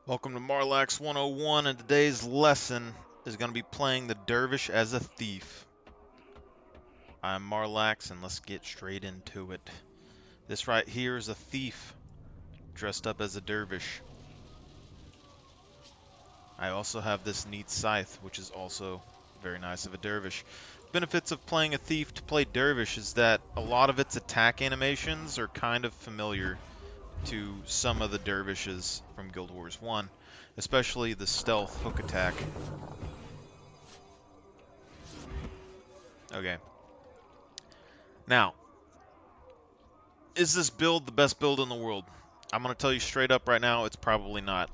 Welcome to Marlax 101, and today's lesson is going to be playing the Dervish as a thief. I'm Marlax, and let's get straight into it. This right here is a thief dressed up as a dervish. I also have this neat scythe, which is also very nice of a dervish. Benefits of playing a thief to play dervish is that a lot of its attack animations are kind of familiar to some of the dervishes from Guild Wars 1, especially the stealth hook attack. Okay. Now, is this build the best build in the world? I'm going to tell you straight up right now, it's probably not.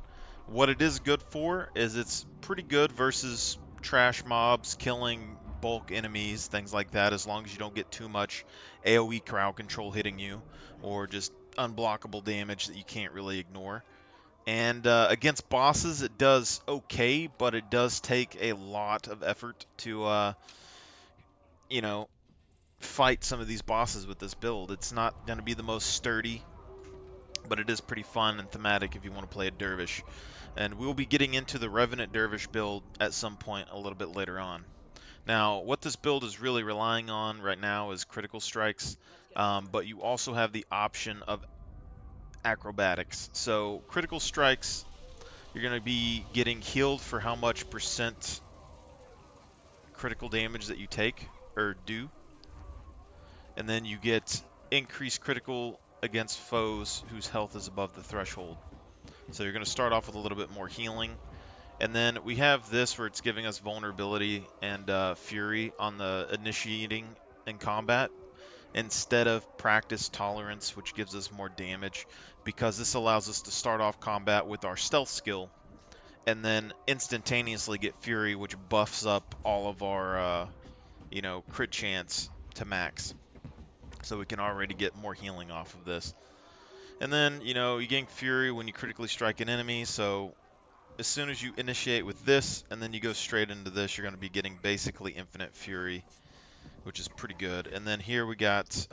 What it is good for is it's pretty good versus trash mobs, killing bulk enemies, things like that, as long as you don't get too much AoE crowd control hitting you, or just unblockable damage that you can't really ignore. And against bosses, it does okay, but it does take a lot of effort to, you know, fight some of these bosses with this build. It's not going to be the most sturdy, but it is pretty fun and thematic if you want to play a dervish. And we'll be getting into the Revenant Dervish build at some point a little bit later on. Now, what this build is really relying on right now is critical strikes, but you also have the option of acrobatics. So critical strikes, you're going to be getting healed for how much percent critical damage that you take or do, and then you get increased critical against foes whose health is above the threshold. So you're going to start off with a little bit more healing. And then we have this where it's giving us vulnerability and fury on the initiating in combat instead of practice tolerance, which gives us more damage, because this allows us to start off combat with our stealth skill and then instantaneously get fury, which buffs up all of our, crit chance to max. So we can already get more healing off of this. And then, you gain fury when you critically strike an enemy, so as soon as you initiate with this and then you go straight into this, you're going to be getting basically infinite fury, which is pretty good. And then here we got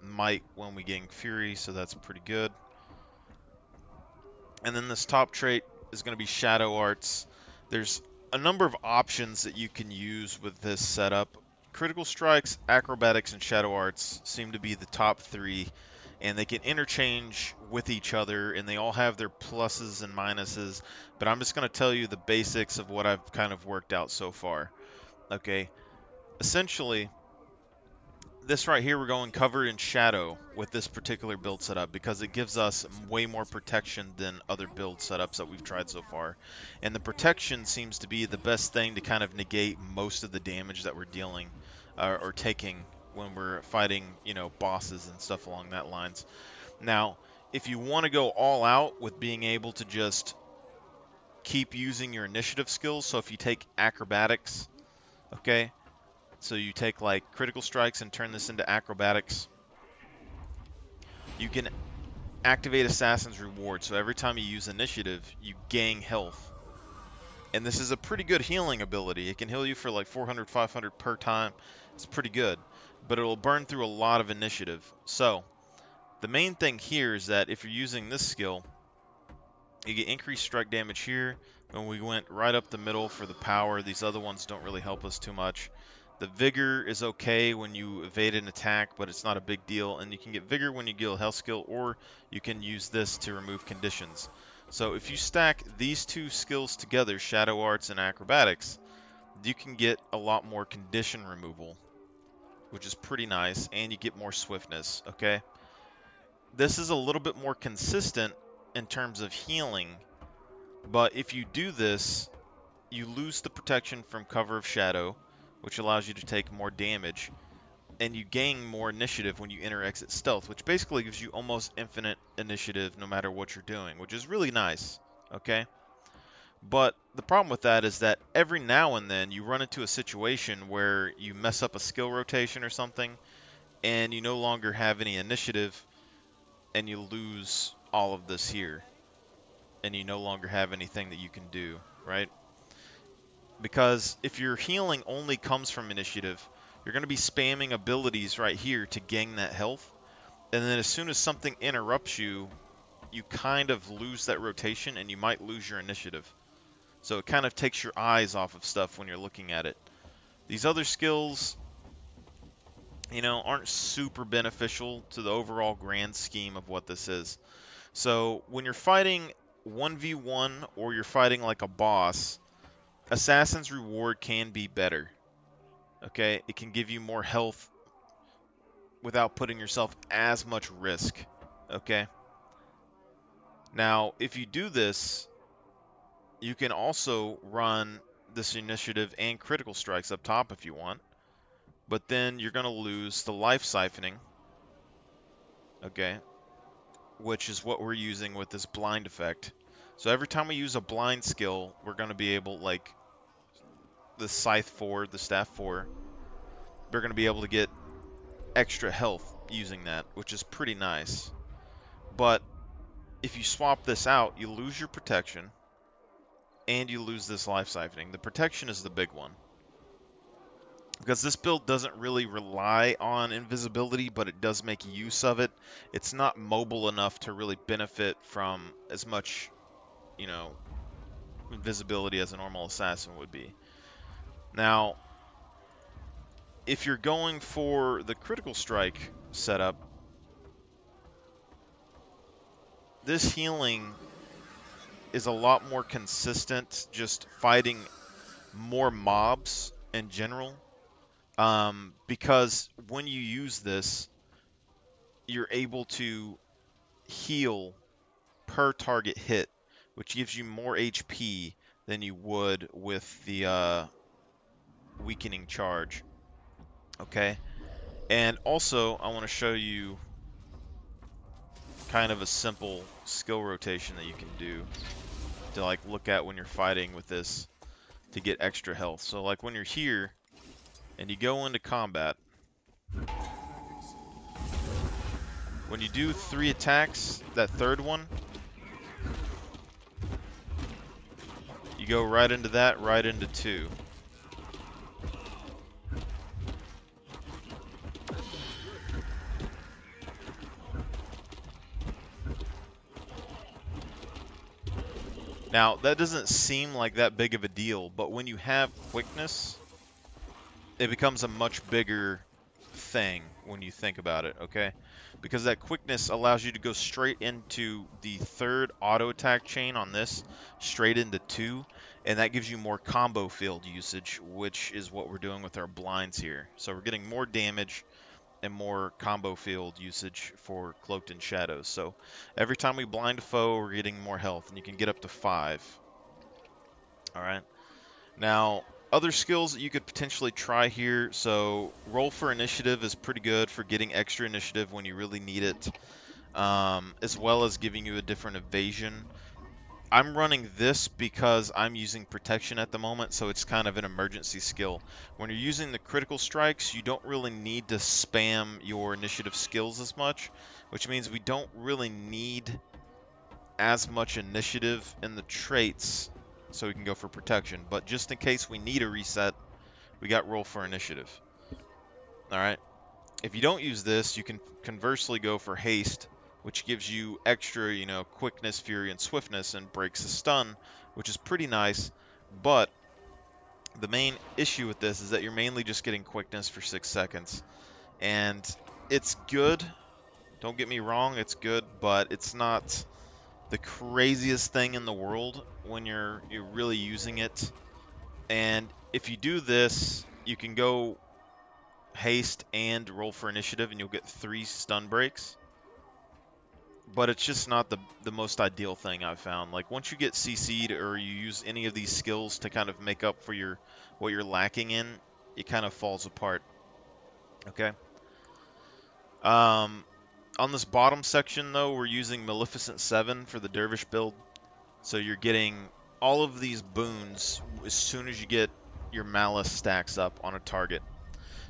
might when we gain fury, so that's pretty good. And then this top trait is going to be shadow arts. There's a number of options that you can use with this setup. Critical strikes, acrobatics, and shadow arts seem to be the top three, and they can interchange with each other, and they all have their pluses and minuses, but I'm just going to tell you the basics of what I've kind of worked out so far. Okay, essentially, this right here, we're going covered in shadow with this particular build setup because it gives us way more protection than other build setups that we've tried so far. And the protection seems to be the best thing to kind of negate most of the damage that we're dealing or taking when we're fighting, bosses and stuff along that lines. Now, if you want to go all out with being able to just keep using your initiative skills, so if you take acrobatics, okay, so you take like critical strikes and turn this into acrobatics, you can activate Assassin's Reward. So every time you use initiative, you gain health. And this is a pretty good healing ability. It can heal you for like 400, 500 per time. It's pretty good. But it will burn through a lot of initiative. So the main thing here is that if you're using this skill, you get increased strike damage here. When we went right up the middle for the power, these other ones don't really help us too much. The vigor is okay when you evade an attack, but it's not a big deal. And you can get vigor when you get a health skill, or you can use this to remove conditions. So if you stack these two skills together, Shadow Arts and Acrobatics, you can get a lot more condition removal, which is pretty nice, and you get more swiftness, okay? This is a little bit more consistent in terms of healing, but if you do this, you lose the protection from Cover of Shadow, which allows you to take more damage, and you gain more initiative when you enter exit stealth, which basically gives you almost infinite initiative no matter what you're doing, which is really nice, okay? But the problem with that is that every now and then you run into a situation where you mess up a skill rotation or something, and you no longer have any initiative, and you lose all of this here, and you no longer have anything that you can do, right? Because if your healing only comes from initiative, you're going to be spamming abilities right here to gain that health. And then as soon as something interrupts you, you kind of lose that rotation and you might lose your initiative. So it kind of takes your eyes off of stuff when you're looking at it. These other skills, you know, aren't super beneficial to the overall grand scheme of what this is. So when you're fighting 1v1 or you're fighting like a boss, Assassin's Reward can be better. Okay, it can give you more health without putting yourself as much risk. Okay. Now, if you do this, you can also run this initiative and critical strikes up top if you want, but then you're going to lose the life siphoning, okay, which is what we're using with this blind effect. So every time we use a blind skill, we're going to be able, like the Scythe 4, the Staff 4, we're going to be able to get extra health using that, which is pretty nice. But if you swap this out, you lose your protection, and you lose this life siphoning. The protection is the big one, because this build doesn't really rely on invisibility, but it does make use of it. It's not mobile enough to really benefit from as much, you know, invisibility as a normal assassin would be. Now, if you're going for the critical strike setup, this healing is a lot more consistent, just fighting more mobs in general. Because when you use this, you're able to heal per target hit, which gives you more HP than you would with the weakening charge. Okay, and also I want to show you kind of a simple skill rotation that you can do to like look at when you're fighting with this to get extra health. So like when you're here and you go into combat, when you do 3 attacks, that third one, you go right into that, right into 2. Now, that doesn't seem like that big of a deal, but when you have quickness, it becomes a much bigger thing when you think about it, okay? Because that quickness allows you to go straight into the third auto attack chain on this, straight into 2, and that gives you more combo field usage, which is what we're doing with our blinds here. So we're getting more damage and more combo field usage for Cloaked in Shadows. So every time we blind a foe, we're getting more health, and you can get up to 5. Alright. Now, other skills that you could potentially try here, so roll for initiative is pretty good for getting extra initiative when you really need it, as well as giving you a different evasion. I'm running this because I'm using protection at the moment, so it's kind of an emergency skill. When you're using the critical strikes, you don't really need to spam your initiative skills as much, which means we don't really need as much initiative in the traits so we can go for protection. But just in case we need a reset, we got roll for initiative. Alright. If you don't use this, you can conversely go for haste, which gives you extra, you know, quickness, fury, and swiftness, and breaks a stun, which is pretty nice. But the main issue with this is that you're mainly just getting quickness for 6 seconds. And it's good. Don't get me wrong, it's good, but it's not the craziest thing in the world when you're really using it. And if you do this, you can go haste and roll for initiative, and you'll get 3 stun breaks. But it's just not the most ideal thing I've found. Like once you get CC'd or you use any of these skills to kind of make up for what you're lacking in, it kind of falls apart. Okay. On this bottom section though, we're using Maleficent 7 for the Dervish build. So you're getting all of these boons as soon as you get your Malice stacks up on a target.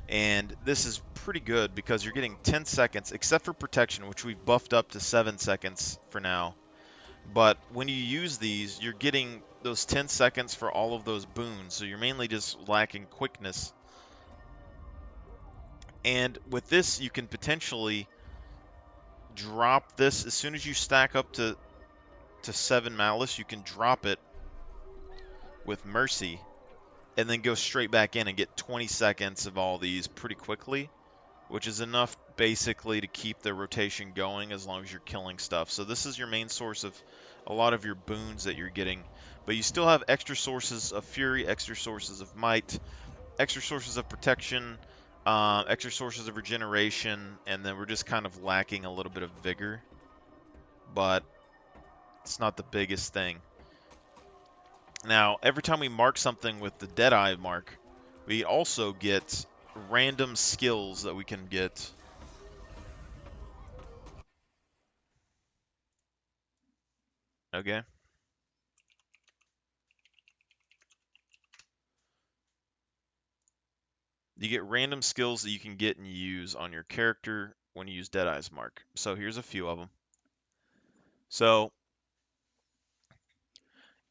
And this is pretty good because you're getting 10 seconds, except for protection, which we've buffed up to 7 seconds for now. But when you use these, you're getting those 10 seconds for all of those boons, so you're mainly just lacking quickness. And with this, you can potentially drop this as soon as you stack up to 7 malice. You can drop it with mercy, and then go straight back in and get 20 seconds of all these pretty quickly, which is enough basically to keep the rotation going as long as you're killing stuff. So this is your main source of a lot of your boons that you're getting, but you still have extra sources of fury, extra sources of might, extra sources of protection, extra sources of regeneration, and then we're just kind of lacking a little bit of vigor, but it's not the biggest thing. Now, every time we mark something with the Deadeye mark, we also get random skills that we can get. Okay. You get random skills that you can get and use on your character when you use Deadeye's mark. So here's a few of them. So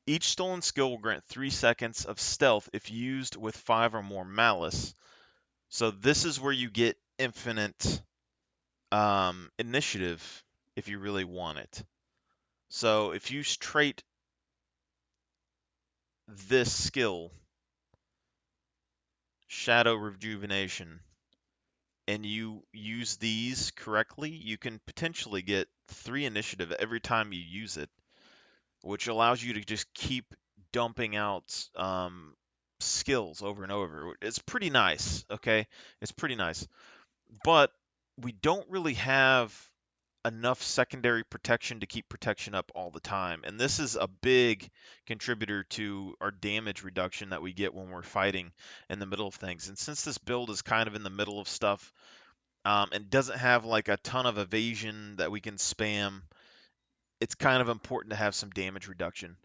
each stolen skill will grant 3 seconds of stealth if used with 5 or more malice. So this is where you get infinite initiative if you really want it. So if you trait this skill, Shadow Rejuvenation, and you use these correctly, you can potentially get 3 initiative every time you use it, which allows you to just keep dumping out skills over and over. It's pretty nice, okay? It's pretty nice. But we don't really have enough secondary protection to keep protection up all the time. And this is a big contributor to our damage reduction that we get when we're fighting in the middle of things. And since this build is kind of in the middle of stuff, and doesn't have like a ton of evasion that we can spam, it's kind of important to have some damage reduction.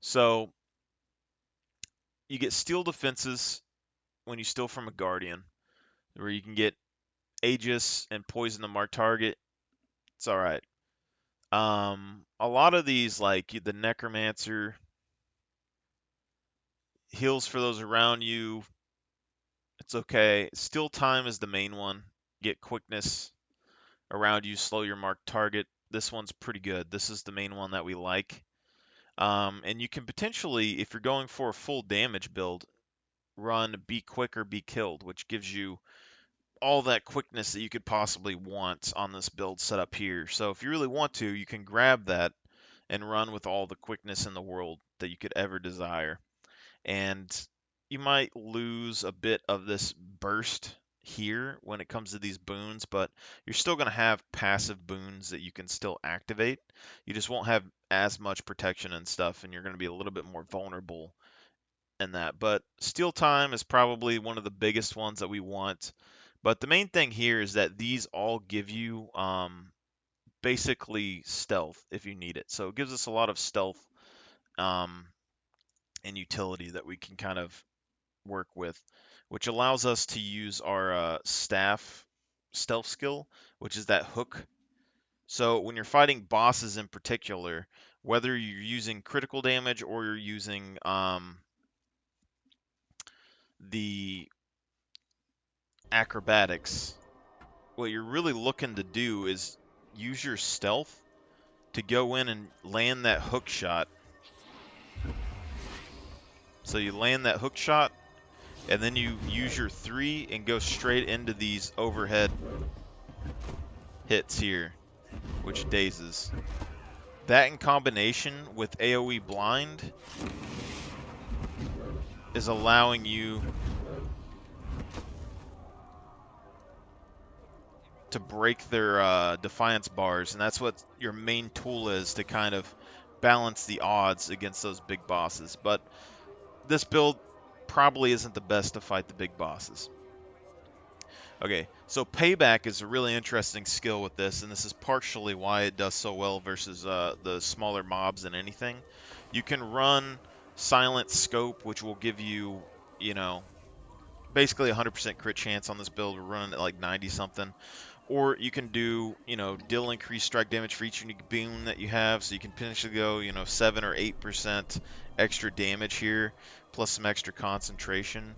So you get steel defenses when you steal from a guardian, where you can get Aegis and poison the marked target. It's all right. A lot of these, like the Necromancer, heals for those around you. It's okay. Steal time is the main one. Get quickness around you, slow your marked target. This one's pretty good. This is the main one that we like. And you can potentially, if you're going for a full damage build, run Be Quick or Be Killed, which gives you all that quickness that you could possibly want on this build set up here. So if you really want to, you can grab that and run with all the quickness in the world that you could ever desire. And you might lose a bit of this burst here when it comes to these boons, but you're still going to have passive boons that you can still activate. You just won't have as much protection and stuff, and you're going to be a little bit more vulnerable in that. But steal time is probably one of the biggest ones that we want. But the main thing here is that these all give you basically stealth if you need it. So it gives us a lot of stealth um, and utility that we can kind of work with, which allows us to use our staff stealth skill, which is that hook. So when you're fighting bosses in particular, whether you're using critical damage or you're using the acrobatics, what you're really looking to do is use your stealth to go in and land that hook shot. So you land that hook shot, and then you use your 3 and go straight into these overhead hits here, which dazes. That in combination with AoE blind is allowing you to break their defiance bars, and that's what your main tool is to kind of balance the odds against those big bosses. But this build probably isn't the best to fight the big bosses. Okay, so Payback is a really interesting skill with this, and this is partially why it does so well versus the smaller mobs than anything. You can run Silent Scope, which will give you, you know, basically 100% crit chance on this build. We're running at like 90-something. Or you can do, deal increased strike damage for each unique boon that you have, so you can potentially go, 7 or 8% extra damage here, plus some extra concentration,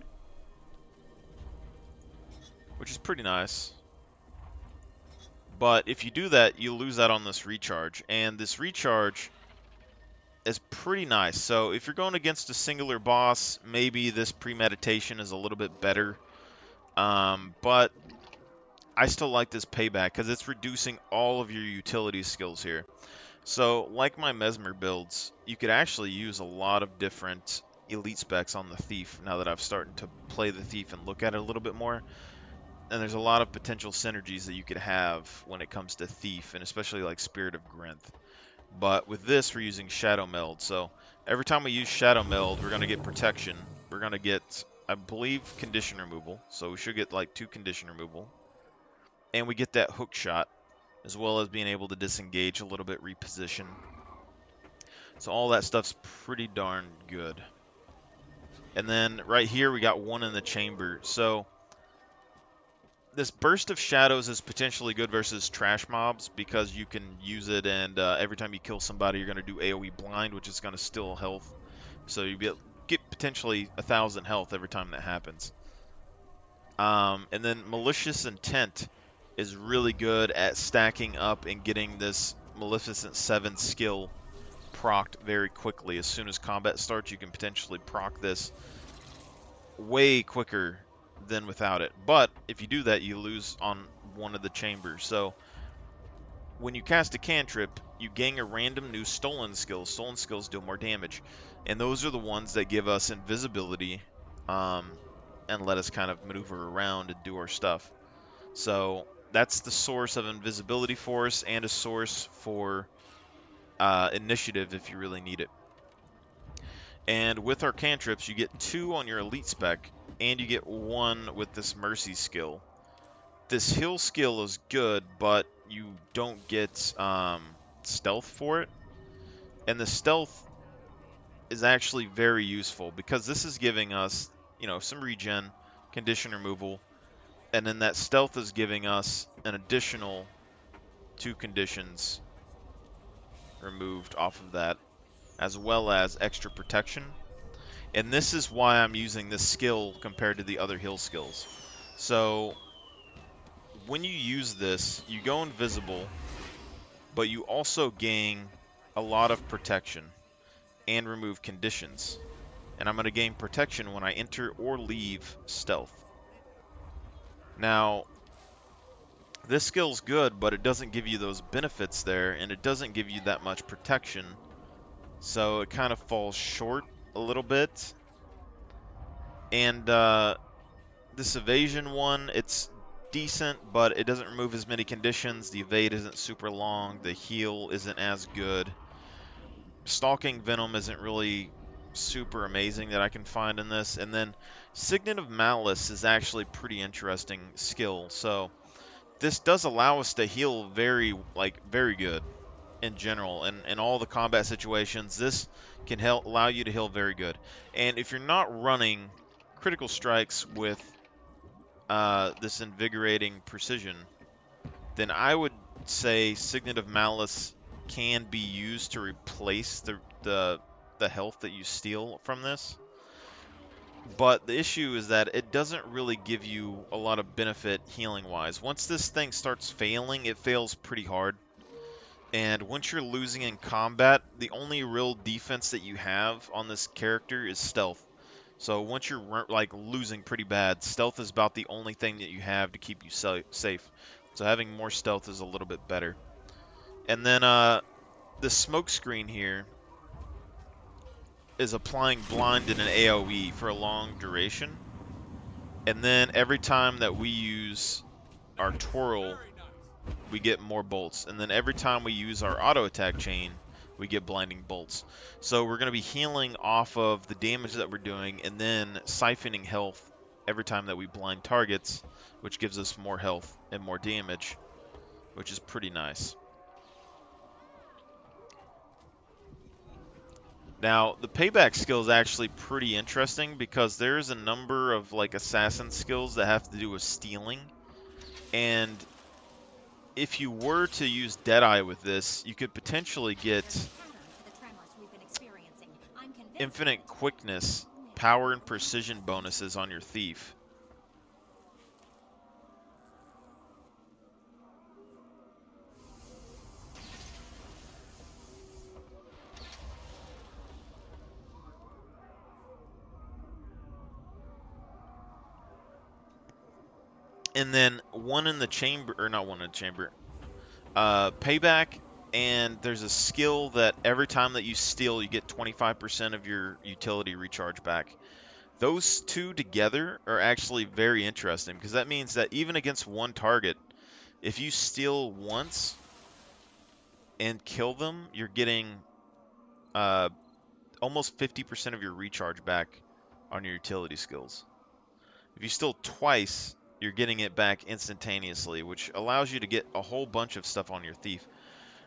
which is pretty nice. But if you do that, you lose out on this recharge, and this recharge is pretty nice. So if you're going against a singular boss, maybe this premeditation is a little bit better. But I still like this payback because it's reducing all of your utility skills here. So like my Mesmer builds, you could actually use a lot of different elite specs on the Thief now that I've started to play the Thief and look at it a little bit more. And there's a lot of potential synergies that you could have when it comes to Thief, and especially like Spirit of Grinth. But with this, we're using Shadow Meld. So every time we use Shadow Meld, we're going to get protection. We're going to get, I believe, condition removal. So we should get like 2 condition removal. And we get that hook shot, as well as being able to disengage a little bit, reposition. So all that stuff's pretty darn good. And then right here, we got 1 in the chamber. So this Burst of Shadows is potentially good versus trash mobs because you can use it, and every time you kill somebody, you're going to do AoE blind, which is going to steal health. So you get potentially 1,000 health every time that happens. And then Malicious Intent is really good at stacking up and getting this Maleficent 7 skill procced very quickly. As soon as combat starts, you can potentially proc this way quicker than without it. But if you do that, you lose on one of the chambers. So when you cast a cantrip, you gain a random new stolen skill. Stolen skills deal more damage. And those are the ones that give us invisibility and let us kind of maneuver around and do our stuff. So that's the source of invisibility for us and a source for initiative if you really need it. And with our cantrips, you get 2 on your elite spec, and you get 1 with this mercy skill. This heal skill is good, but you don't get stealth for it. And the stealth is actually very useful because this is giving us, some regen, condition removal, and then that stealth is giving us an additional 2 conditions removed off of that, as well as extra protection. And this is why I'm using this skill compared to the other heal skills. So when you use this, you go invisible, but you also gain a lot of protection and remove conditions. And I'm going to gain protection when I enter or leave stealth. Now, this skill's good, but it doesn't give you those benefits there, and it doesn't give you that much protection. So it kind of falls short a little bit. And this evasion one, it's decent, but it doesn't remove as many conditions. The evade isn't super long. The heal isn't as good. Stalking Venom isn't really super amazing that I can find in this. And then Signet of Malice is actually pretty interesting skill. So this does allow us to heal very good in general. And in all the combat situations, this can allow you to heal very good. And if you're not running critical strikes with this invigorating precision, then I would say Signet of Malice can be used to replace the health that you steal from this. But the issue is that it doesn't really give you a lot of benefit healing-wise. Once this thing starts failing, it fails pretty hard. And once you're losing in combat, the only real defense that you have on this character is stealth. So once you're losing pretty bad, stealth is about the only thing that you have to keep you safe. So having more stealth is a little bit better. And then the smoke screen here is applying blind in an AoE for a long duration. And then every time that we use our twirl, we get more bolts. And then every time we use our auto attack chain, we get blinding bolts. So we're going to be healing off of the damage that we're doing and then siphoning health every time that we blind targets, which gives us more health and more damage, which is pretty nice. Now, the payback skill is actually pretty interesting because there's a number of assassin skills that have to do with stealing. And if you were to use Deadeye with this, you could potentially get infinite quickness, power, and precision bonuses on your thief. and then one in the chamber, or not one in the chamber, payback, and there's a skill that every time that you steal, you get 25% of your utility recharge back. Those two together are actually very interesting because that means that even against one target, if you steal once and kill them, you're getting almost 50% of your recharge back on your utility skills. If you steal twice, you're getting it back instantaneously, which allows you to get a whole bunch of stuff on your thief.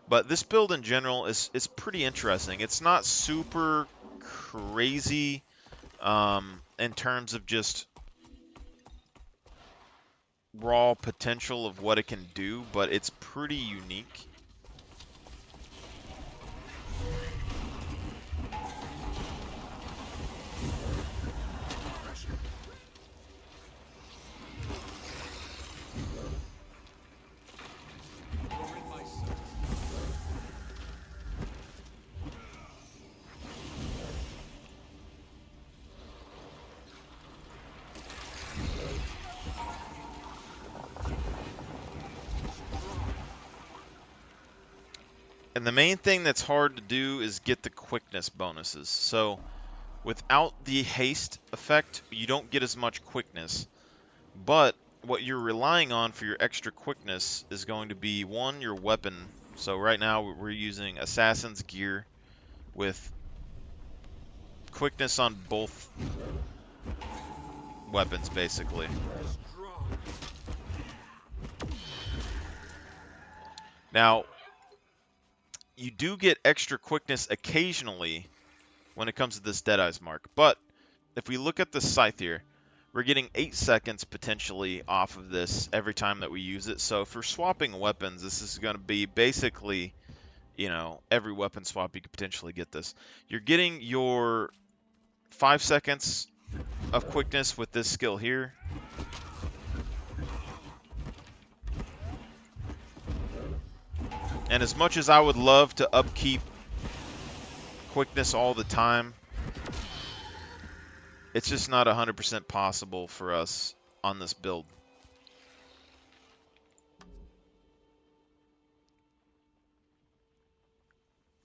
But this build in general is pretty interesting. It's not super crazy in terms of just raw potential of what it can do, but it's pretty unique. And the main thing that's hard to do is get the quickness bonuses. So without the haste effect, you don't get as much quickness. But what you're relying on for your extra quickness is going to be, one, your weapon. So right now we're using Assassin's Gear with quickness on both weapons, basically. Now, you do get extra quickness occasionally when it comes to this Deadeye's mark, but if we look at the Scythe here, we're getting 8 seconds potentially off of this every time that we use it. So if we're swapping weapons, this is going to be basically, you know, every weapon swap you could potentially get this. You're getting your 5 seconds of quickness with this skill here. And as much as I would love to upkeep quickness all the time, it's just not 100% possible for us on this build.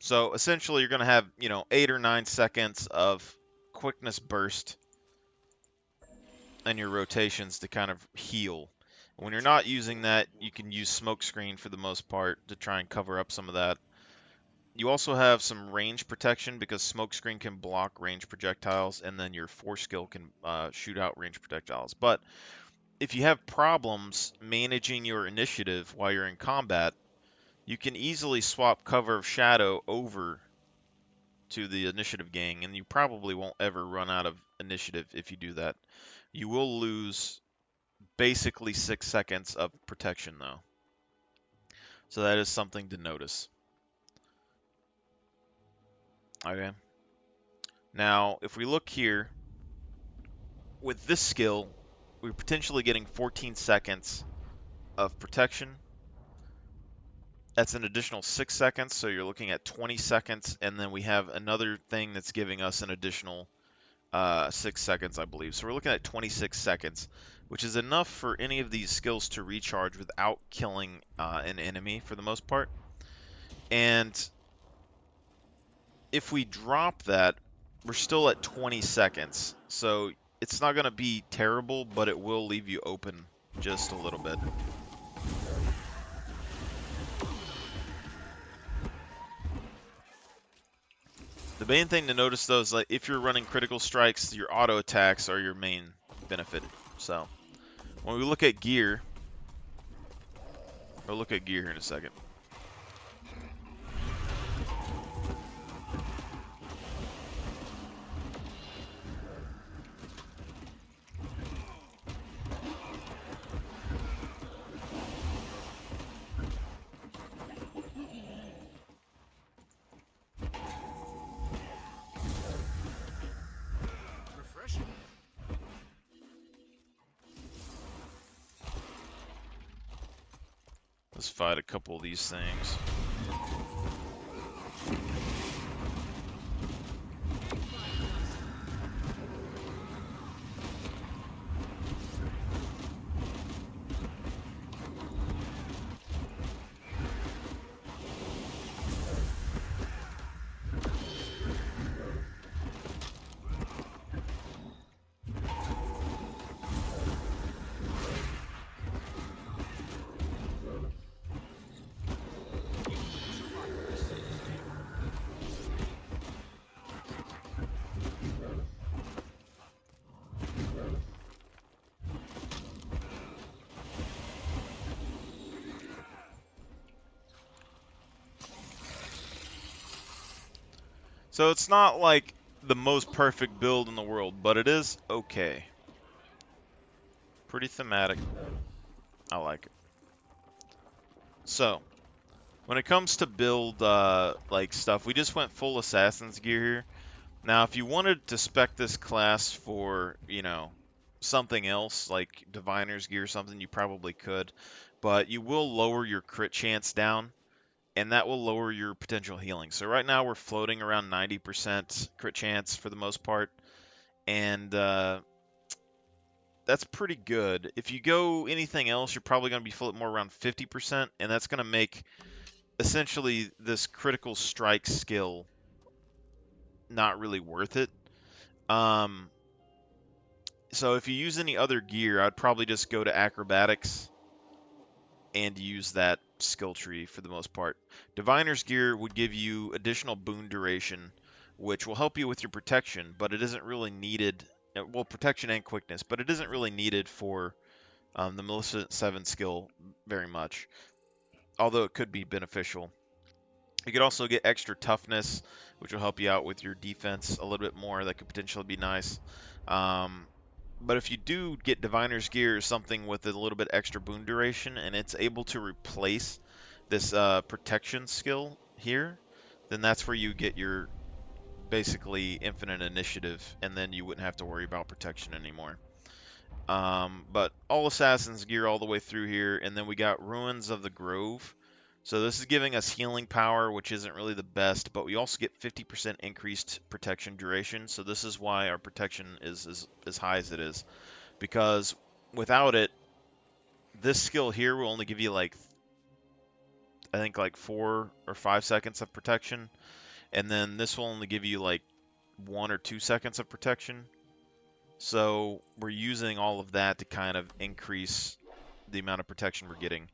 So essentially you're going to have, you know, 8 or 9 seconds of quickness burst and your rotations to kind of heal. When you're not using that, you can use smoke screen for the most part to try and cover up some of that. You also have some range protection because smoke screen can block range projectiles, and then your force skill can shoot out range projectiles. But if you have problems managing your initiative while you're in combat, you can easily swap cover of shadow over to the initiative gang, and you probably won't ever run out of initiative if you do that. You will lose basically 6 seconds of protection, though. So that is something to notice. Okay. Now, if we look here, with this skill, we're potentially getting 14 seconds of protection. That's an additional 6 seconds, so you're looking at 20 seconds, and then we have another thing that's giving us an additional 6 seconds, I believe. So we're looking at 26 seconds, which is enough for any of these skills to recharge without killing an enemy for the most part. And if we drop that, we're still at 20 seconds. So it's not going to be terrible, but it will leave you open just a little bit. The main thing to notice, though, is like if you're running critical strikes, your auto attacks are your main benefit. So when we look at gear, we'll look at gear here in a second. Let's fight a couple of these things. So it's not like the most perfect build in the world, but it is okay. Pretty thematic. I like it. So, when it comes to build like stuff, we just went full Assassin's gear here. Now, if you wanted to spec this class for, you know, something else, like Diviner's gear or something, you probably could. But you will lower your crit chance down, and that will lower your potential healing. So right now we're floating around 90% crit chance for the most part, and that's pretty good. If you go anything else, you're probably going to be floating more around 50%, and that's going to make essentially this critical strike skill not really worth it. So if you use any other gear, I'd probably just go to acrobatics and use that skill tree for the most part. Diviner's gear would give you additional boon duration, which will help you with your protection, but it isn't really needed. Well, protection and quickness, but it isn't really needed for the Maleficent 7 skill very much, although it could be beneficial. You could also get extra toughness, which will help you out with your defense a little bit more. That could potentially be nice. But if you do get Diviner's Gear or something with a little bit extra boon duration, and it's able to replace this protection skill here, then that's where you get your basically infinite initiative, and then you wouldn't have to worry about protection anymore. But all Assassin's gear all the way through here, and then we got Ruins of the Grove. So this is giving us healing power, which isn't really the best, but we also get 50% increased protection duration. So this is why our protection is as high as it is, because without it, this skill here will only give you like, I think like 4 or 5 seconds of protection, and then this will only give you like 1 or 2 seconds of protection. So we're using all of that to kind of increase the amount of protection we're getting.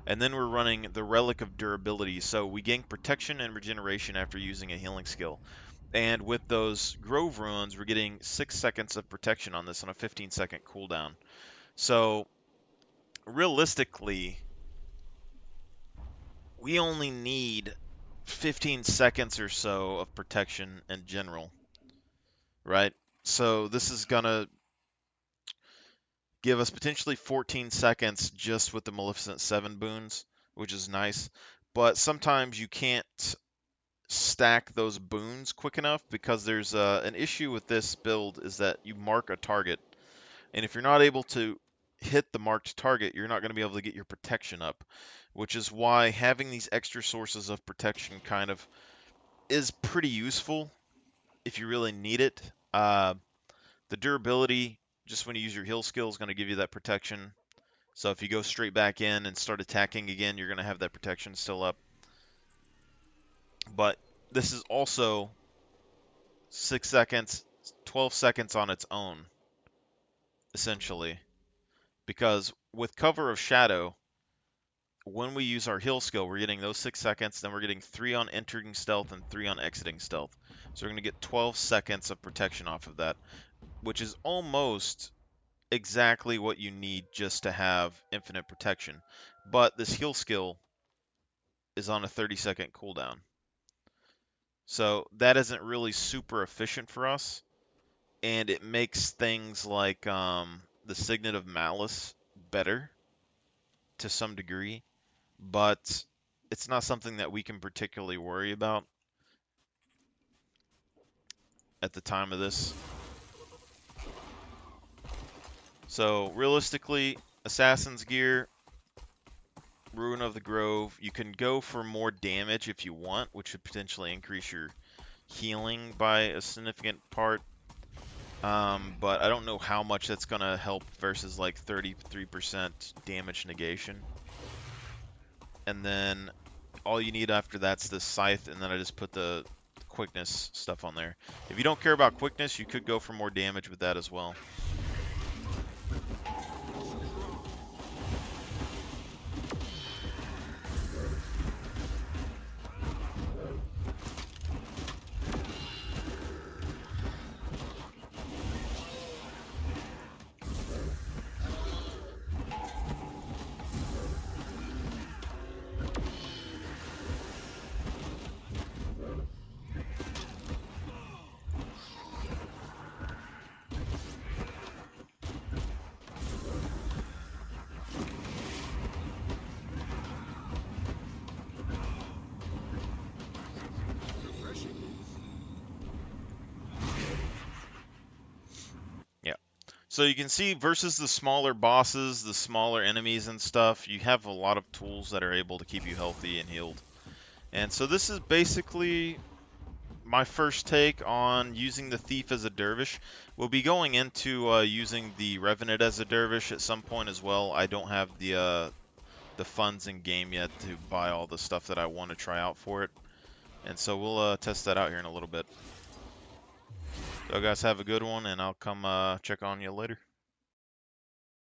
And then we're running the Relic of Durability, so we gain protection and regeneration after using a healing skill. And with those Grove Ruins, we're getting 6 seconds of protection on this on a 15-second cooldown. So realistically, we only need 15 seconds or so of protection in general, right? So this is going to give us potentially 14 seconds just with the Maleficent 7 boons, which is nice. But sometimes you can't stack those boons quick enough because there's an issue with this build is that you mark a target. And if you're not able to hit the marked target, you're not going to be able to get your protection up, which is why having these extra sources of protection kind of is pretty useful if you really need it. The durability, just when you use your heal skill, is going to give you that protection. So if you go straight back in and start attacking again, you're going to have that protection still up. But this is also 6 seconds, 12 seconds on its own, essentially. Because with Cover of Shadow, when we use our heal skill, we're getting those 6 seconds, then we're getting 3 on entering stealth and 3 on exiting stealth. So we're going to get 12 seconds of protection off of that, which is almost exactly what you need just to have infinite protection. But this heal skill is on a 30-second cooldown. So that isn't really super efficient for us, and it makes things like the Signet of Malice better to some degree, but it's not something that we can particularly worry about at the time of this. So realistically, Assassin's Gear, Ruin of the Grove, you can go for more damage if you want, which would potentially increase your healing by a significant part. But I don't know how much that's going to help versus like 33% damage negation. And then all you need after that's the Scythe, and then I just put the quickness stuff on there. If you don't care about quickness, you could go for more damage with that as well. So you can see versus the smaller bosses, the smaller enemies and stuff, you have a lot of tools that are able to keep you healthy and healed. And so this is basically my first take on using the Thief as a Dervish. We'll be going into using the Revenant as a Dervish at some point as well. I don't have the funds in game yet to buy all the stuff that I want to try out for it. And so we'll test that out here in a little bit. So guys, have a good one, and I'll come check on you later.